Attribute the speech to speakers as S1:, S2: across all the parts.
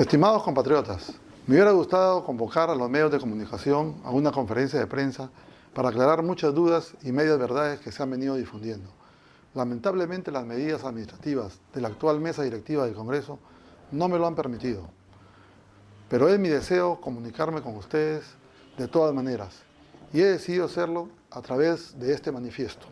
S1: Estimados compatriotas, me hubiera gustado convocar a los medios de comunicación a una conferencia de prensa para aclarar muchas dudas y medias verdades que se han venido difundiendo. Lamentablemente, las medidas administrativas de la actual mesa directiva del Congreso no me lo han permitido. Pero es mi deseo comunicarme con ustedes de todas maneras y he decidido hacerlo a través de este manifiesto.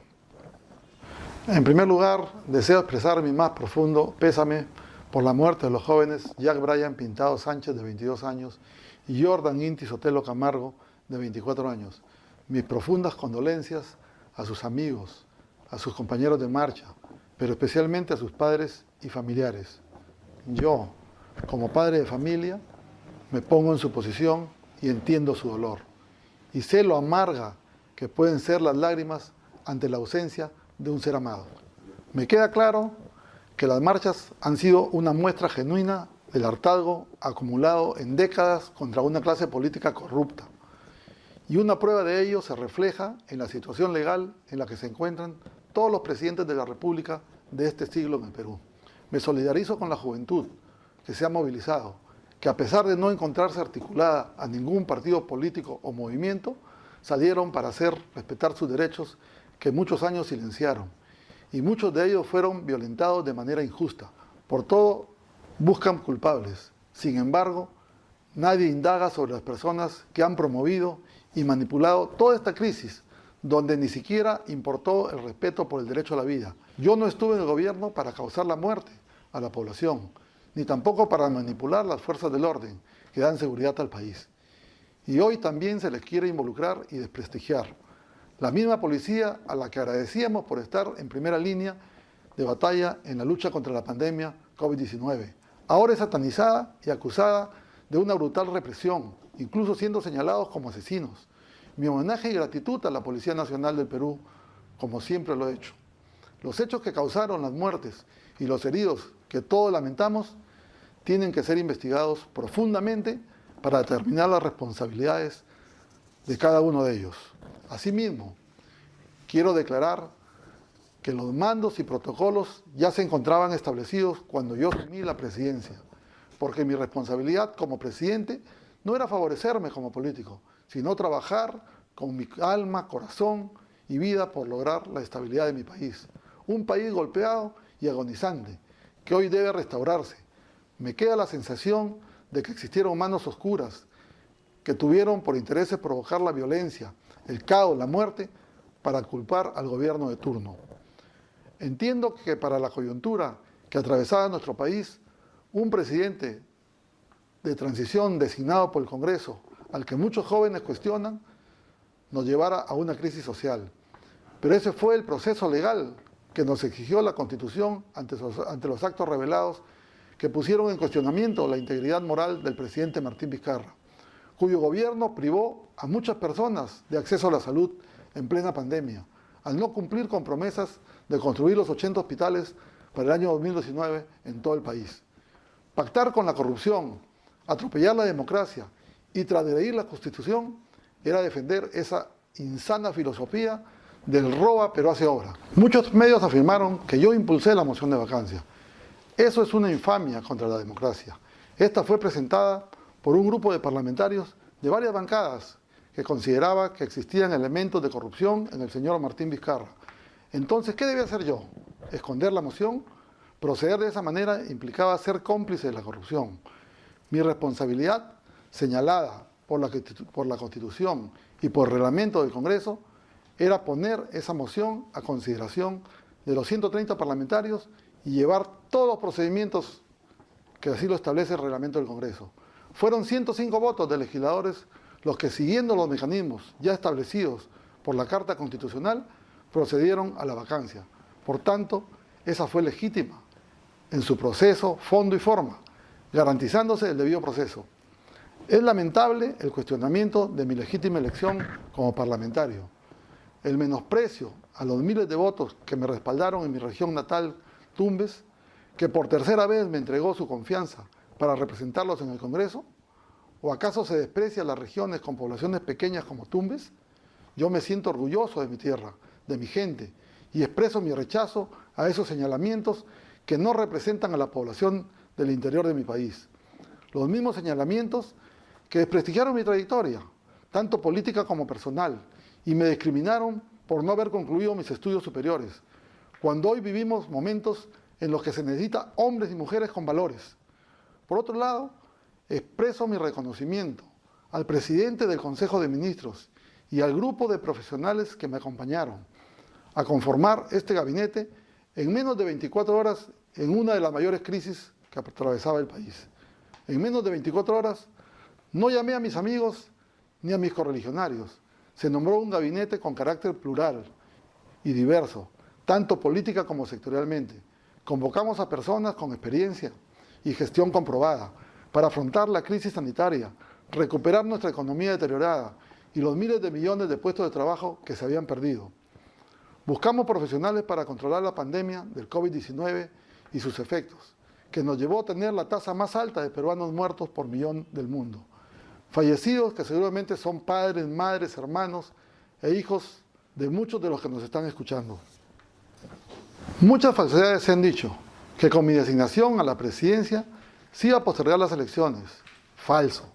S1: En primer lugar, deseo expresar mi más profundo pésame por la muerte de los jóvenes Jack Brian Pintado Sánchez, de 22 años, y Jordan Inti Sotelo Camargo, de 24 años. Mis profundas condolencias a sus amigos, a sus compañeros de marcha, pero especialmente a sus padres y familiares. Yo, como padre de familia, me pongo en su posición y entiendo su dolor. Y sé lo amarga que pueden ser las lágrimas ante la ausencia de un ser amado. Me queda claro que las marchas han sido una muestra genuina del hartazgo acumulado en décadas contra una clase política corrupta. Y una prueba de ello se refleja en la situación legal en la que se encuentran todos los presidentes de la República de este siglo en el Perú. Me solidarizo con la juventud que se ha movilizado, que a pesar de no encontrarse articulada a ningún partido político o movimiento, salieron para hacer respetar sus derechos que muchos años silenciaron. Y muchos de ellos fueron violentados de manera injusta. Por todo, buscan culpables. Sin embargo, nadie indaga sobre las personas que han promovido y manipulado toda esta crisis, donde ni siquiera importó el respeto por el derecho a la vida. Yo no estuve en el gobierno para causar la muerte a la población, ni tampoco para manipular las fuerzas del orden que dan seguridad al país. Y hoy también se les quiere involucrar y desprestigiar. La misma policía a la que agradecíamos por estar en primera línea de batalla en la lucha contra la pandemia COVID-19. Ahora es satanizada y acusada de una brutal represión, incluso siendo señalados como asesinos. Mi homenaje y gratitud a la Policía Nacional del Perú, como siempre lo he hecho. Los hechos que causaron las muertes y los heridos que todos lamentamos tienen que ser investigados profundamente para determinar las responsabilidades de cada uno de ellos. Asimismo, quiero declarar que los mandos y protocolos ya se encontraban establecidos cuando yo asumí la presidencia, porque mi responsabilidad como presidente no era favorecerme como político, sino trabajar con mi alma, corazón y vida por lograr la estabilidad de mi país. Un país golpeado y agonizante, que hoy debe restaurarse. Me queda la sensación de que existieron manos oscuras que tuvieron por interés provocar la violencia, el caos, la muerte, para culpar al gobierno de turno. Entiendo que para la coyuntura que atravesaba nuestro país, un presidente de transición designado por el Congreso, al que muchos jóvenes cuestionan, nos llevara a una crisis social. Pero ese fue el proceso legal que nos exigió la Constitución ante los actos revelados que pusieron en cuestionamiento la integridad moral del presidente Martín Vizcarra, cuyo gobierno privó a muchas personas de acceso a la salud en plena pandemia, al no cumplir con promesas de construir los 80 hospitales para el año 2019 en todo el país. Pactar con la corrupción, atropellar la democracia y transgredir la Constitución era defender esa insana filosofía del roba pero hace obra. Muchos medios afirmaron que yo impulsé la moción de vacancia. Eso es una infamia contra la democracia. Esta fue presentada por un grupo de parlamentarios de varias bancadas que consideraba que existían elementos de corrupción en el señor Martín Vizcarra. Entonces, ¿qué debía hacer yo? ¿Esconder la moción? Proceder de esa manera implicaba ser cómplice de la corrupción. Mi responsabilidad, señalada por la Constitución y por el reglamento del Congreso, era poner esa moción a consideración de los 130 parlamentarios y llevar todos los procedimientos que así lo establece el reglamento del Congreso. Fueron 105 votos de legisladores los que, siguiendo los mecanismos ya establecidos por la Carta Constitucional, procedieron a la vacancia. Por tanto, esa fue legítima en su proceso, fondo y forma, garantizándose el debido proceso. Es lamentable el cuestionamiento de mi legítima elección como parlamentario. El menosprecio a los miles de votos que me respaldaron en mi región natal, Tumbes, que por tercera vez me entregó su confianza para representarlos en el Congreso. ¿O acaso se desprecia a las regiones con poblaciones pequeñas como Tumbes? Yo me siento orgulloso de mi tierra, de mi gente, y expreso mi rechazo a esos señalamientos que no representan a la población del interior de mi país. los mismos señalamientos que desprestigiaron mi trayectoria, tanto política como personal, y me discriminaron por no haber concluido mis estudios superiores, cuando hoy vivimos momentos en los que se necesita hombres y mujeres con valores. Por otro lado, expreso mi reconocimiento al presidente del Consejo de Ministros y al grupo de profesionales que me acompañaron a conformar este gabinete en menos de 24 horas en una de las mayores crisis que atravesaba el país. En menos de 24 horas no llamé a mis amigos ni a mis correligionarios. Se nombró un gabinete con carácter plural y diverso, tanto política como sectorialmente. Convocamos a personas con experiencia y gestión comprobada para afrontar la crisis sanitaria, recuperar nuestra economía deteriorada y los miles de millones de puestos de trabajo que se habían perdido. Buscamos profesionales para controlar la pandemia del COVID-19 y sus efectos, que nos llevó a tener la tasa más alta de peruanos muertos por millón del mundo. Fallecidos que seguramente son padres, madres, hermanos e hijos de muchos de los que nos están escuchando. Muchas falsedades se han dicho, que con mi designación a la presidencia se iba a postergar las elecciones. Falso.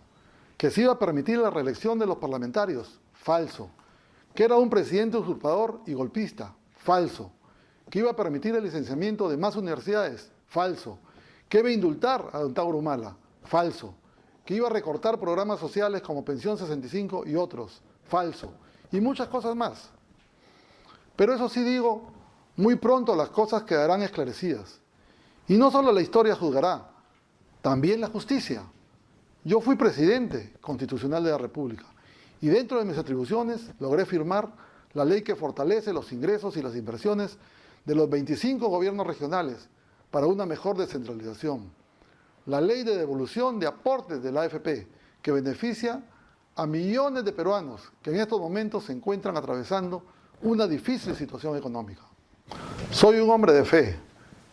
S1: Que se iba a permitir la reelección de los parlamentarios. Falso. Que era un presidente usurpador y golpista. Falso. Que iba a permitir el licenciamiento de más universidades. Falso. Que iba a indultar a don Tauro Humala. Falso. Que iba a recortar programas sociales como Pensión 65 y otros. Falso. Y muchas cosas más. Pero eso sí digo, muy pronto las cosas quedarán esclarecidas. Y no solo la historia juzgará, también la justicia. Yo fui presidente constitucional de la República y dentro de mis atribuciones logré firmar la ley que fortalece los ingresos y las inversiones de los 25 gobiernos regionales para una mejor descentralización. La ley de devolución de aportes de la AFP que beneficia a millones de peruanos que en estos momentos se encuentran atravesando una difícil situación económica. Soy un hombre de fe,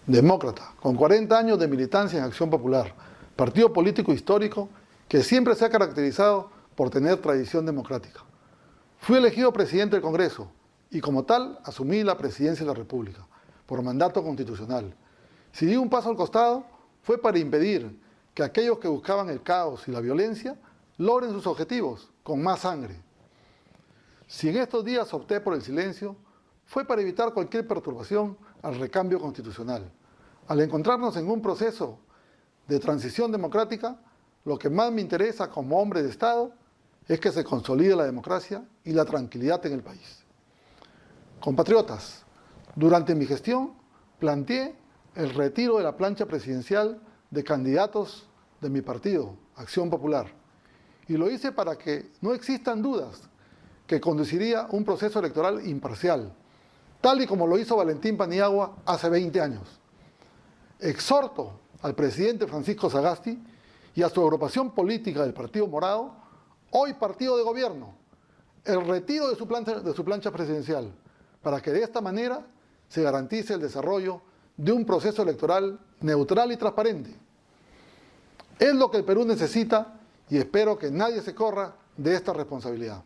S1: demócrata, con 40 años de militancia en Acción Popular, partido político histórico que siempre se ha caracterizado por tener tradición democrática. Fui elegido presidente del Congreso y como tal asumí la presidencia de la República, por mandato constitucional. Si di un paso al costado, fue para impedir que aquellos que buscaban el caos y la violencia logren sus objetivos con más sangre. Si en estos días opté por el silencio, fue para evitar cualquier perturbación al recambio constitucional. Al encontrarnos en un proceso de transición democrática, lo que más me interesa como hombre de Estado es que se consolide la democracia y la tranquilidad en el país. Compatriotas, durante mi gestión planteé el retiro de la plancha presidencial de candidatos de mi partido, Acción Popular, y lo hice para que no existan dudas que conduciría un proceso electoral imparcial, tal y como lo hizo Valentín Paniagua hace 20 años. Exhorto al presidente Francisco Sagasti y a su agrupación política del Partido Morado, hoy partido de gobierno, el retiro de su plancha presidencial, para que de esta manera se garantice el desarrollo de un proceso electoral neutral y transparente. Es lo que el Perú necesita y espero que nadie se corra de esta responsabilidad.